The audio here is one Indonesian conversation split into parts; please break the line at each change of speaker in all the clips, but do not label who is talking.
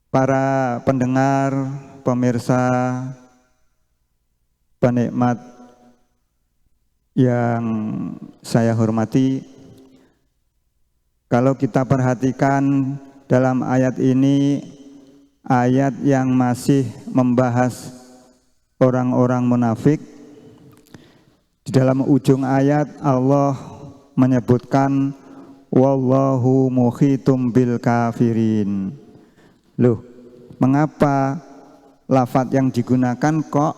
para pendengar, pemirsa, penikmat yang saya hormati, kalau kita perhatikan dalam ayat ini, ayat yang masih membahas orang-orang munafik, di dalam ujung ayat Allah menyebutkan wallahu muhitum bil kafirin. Loh, mengapa lafadz yang digunakan kok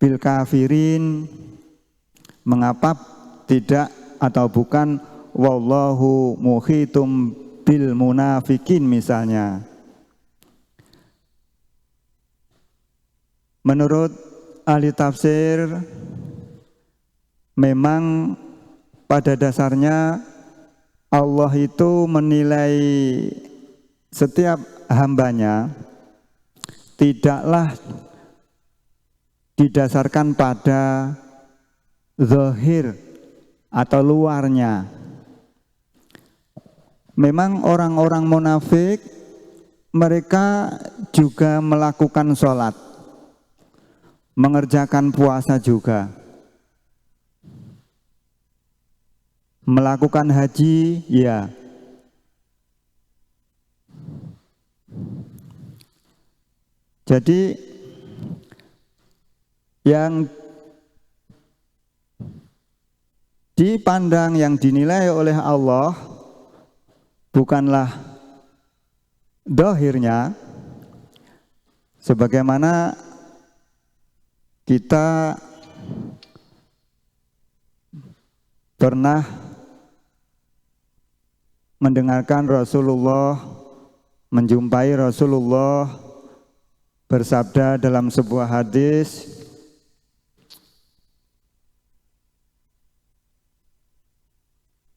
bil kafirin? Mengapa tidak atau bukan wallahu muhitum bil munafikin misalnya? Menurut ahli tafsir, memang pada dasarnya Allah itu menilai setiap hambanya tidaklah didasarkan pada zahir atau luarnya. Memang orang-orang munafik mereka juga melakukan sholat, mengerjakan puasa juga, melakukan haji, ya. Jadi yang dipandang, yang dinilai oleh Allah bukanlah dohirnya, sebagaimana kita pernah mendengarkan Rasulullah, menjumpai Rasulullah bersabda dalam sebuah hadis,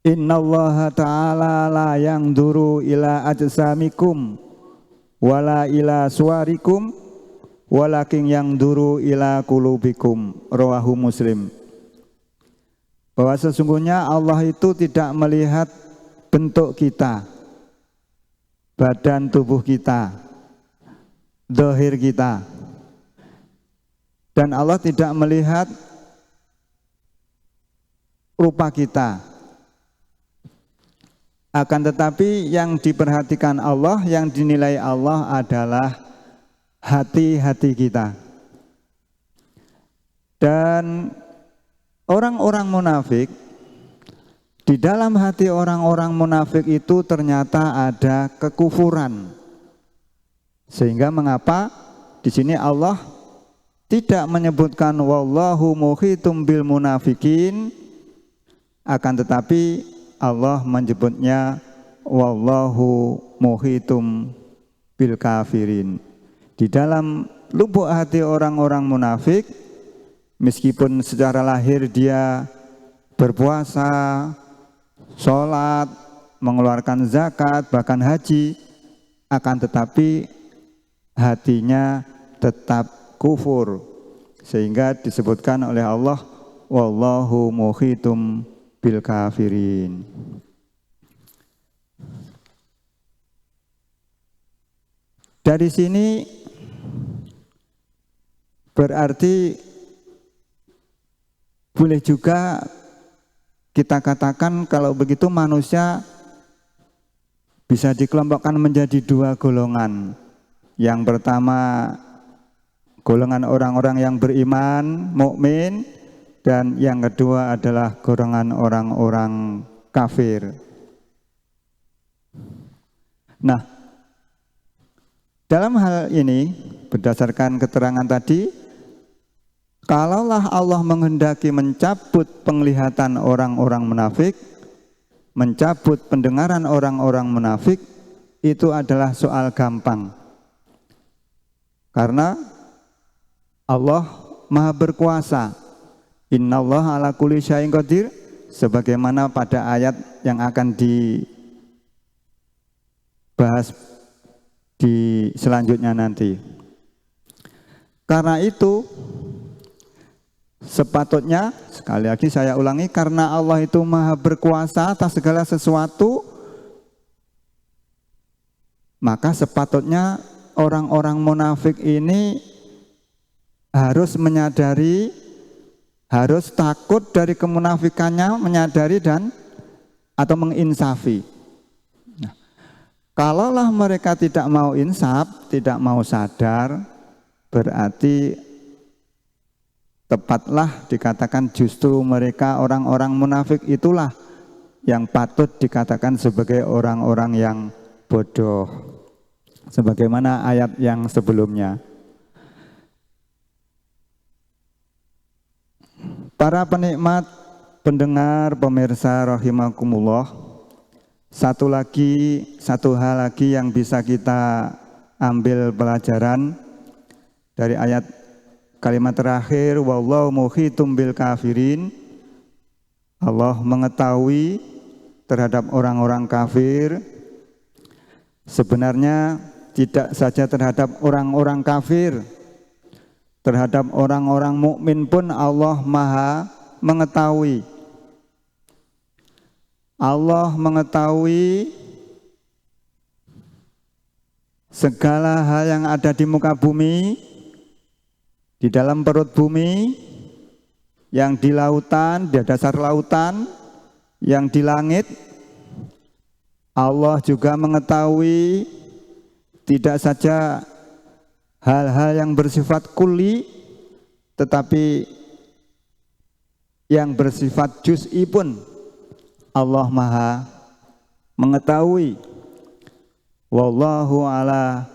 innallaha ta'ala la yanzuru ila ajsamikum wala ila suwarikum walakin yanzuru ila qulubikum, rawahu Muslim. Bahwa sesungguhnya Allah itu tidak melihat bentuk kita, badan tubuh kita, zahir kita, dan Allah tidak melihat rupa kita. Akan tetapi yang diperhatikan Allah, yang dinilai Allah adalah hati-hati kita. Dan orang-orang munafik, di dalam hati orang-orang munafik itu ternyata ada kekufuran. Sehingga mengapa di sini Allah tidak menyebutkan wallahu muhitum bil munafikin, akan tetapi Allah menyebutnya wallahu muhitum bil kafirin. Di dalam lubuk hati orang-orang munafik, meskipun secara lahir dia berpuasa, sholat, mengeluarkan zakat, bahkan haji, akan tetapi hatinya tetap kufur, sehingga disebutkan oleh Allah wallahu muhitum bil kafirin. Dari sini berarti boleh juga kita katakan kalau begitu manusia bisa dikelompokkan menjadi dua golongan. Yang pertama golongan orang-orang yang beriman, mukmin, dan yang kedua adalah golongan orang-orang kafir. Nah, dalam hal ini berdasarkan keterangan tadi, kalaulah Allah menghendaki mencabut penglihatan orang-orang munafik, mencabut pendengaran orang-orang munafik, itu adalah soal gampang. Karena Allah Maha berkuasa. Innallaha ala kulli syai'in qadir, sebagaimana pada ayat yang akan dibahas di selanjutnya nanti. Karena itu sepatutnya, sekali lagi saya ulangi, karena Allah itu Maha berkuasa atas segala sesuatu, Maka sepatutnya orang-orang munafik ini harus menyadari, harus takut dari kemunafikannya, menyadari dan atau menginsafi. Nah, kalaulah mereka tidak mau insaf, tidak mau sadar, berarti tepatlah dikatakan justru mereka orang-orang munafik itulah yang patut dikatakan sebagai orang-orang yang bodoh. Sebagaimana ayat yang sebelumnya. Para penikmat, pendengar, pemirsa rahimakumullah, satu hal lagi yang bisa kita ambil pelajaran dari ayat kalimat terakhir, wallahu muhitum bil kafirin. Allah mengetahui terhadap orang-orang kafir. Sebenarnya tidak saja terhadap orang-orang kafir, terhadap orang-orang mukmin pun Allah Maha mengetahui. Allah mengetahui segala hal yang ada di muka bumi, di dalam perut bumi, yang di lautan, di dasar lautan, yang di langit. Allah juga mengetahui tidak saja hal-hal yang bersifat kulli, tetapi yang bersifat juz'i pun Allah Maha mengetahui. Wallahu ala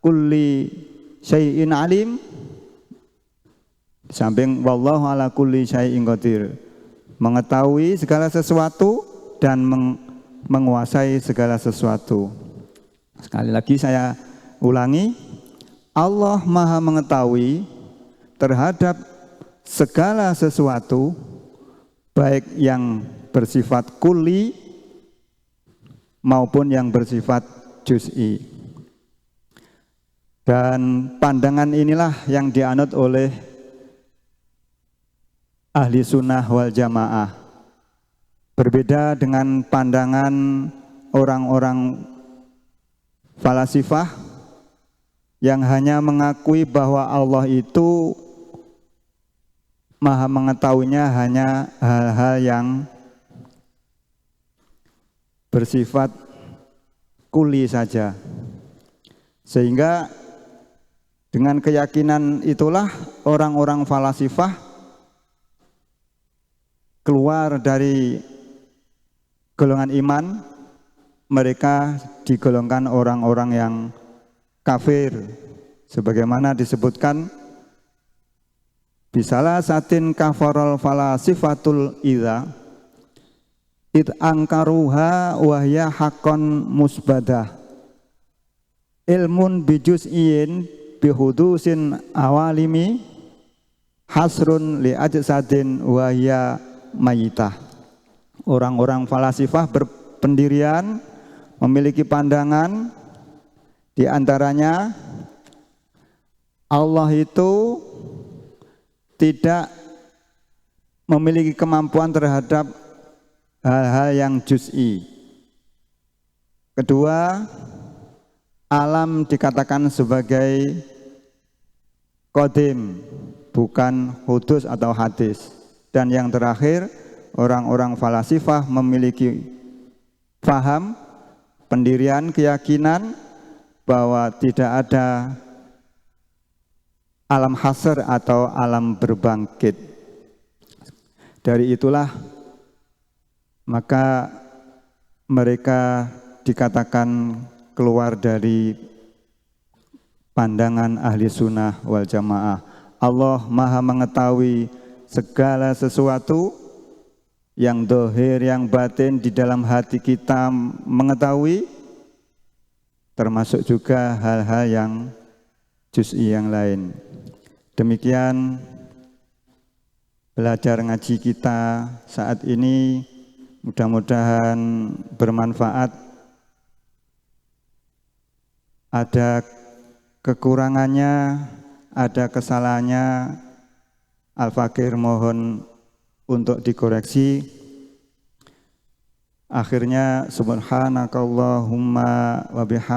kulli syai'in alim. Samping wallahu ala kulli syai'in qadir, mengetahui segala sesuatu dan menguasai segala sesuatu. Sekali lagi saya ulangi, Allah Maha mengetahui terhadap segala sesuatu, baik yang bersifat kulli maupun yang bersifat juz'i. Dan pandangan inilah yang dianut oleh ahli sunnah wal jamaah. Berbeda dengan pandangan orang-orang falasifah yang hanya mengakui bahwa Allah itu Maha mengetahuinya hanya hal-hal yang bersifat kuli saja. Sehingga dengan keyakinan itulah orang-orang falasifah keluar dari golongan iman, mereka digolongkan orang-orang yang kafir, sebagaimana disebutkan bisalah satin kafarol falasifatul idza id angkaruha wahya hakon musbadah ilmun bijuz'in bihudusin awalimi hasrun li ajsadin wahya mayitah. Orang-orang falasifah berpendirian, memiliki pandangan, di antaranya Allah itu tidak memiliki kemampuan terhadap hal-hal yang juz'i. Kedua, alam dikatakan sebagai qadim, bukan hudus atau hadis. Dan yang terakhir, orang-orang falasifah memiliki paham, pendirian, keyakinan bahwa tidak ada alam hasr atau alam berbangkit. Dari itulah maka mereka dikatakan keluar dari pandangan ahli sunnah wal jamaah. Allah Maha mengetahui segala sesuatu, yang dohir, yang batin, di dalam hati kita mengetahui, termasuk juga hal-hal yang juz'i yang lain. Demikian belajar ngaji kita saat ini, mudah-mudahan bermanfaat. Ada kekurangannya, ada kesalahannya, Al-Fakir mohon untuk dikoreksi. Akhirnya subhanakallahumma wa bihamdika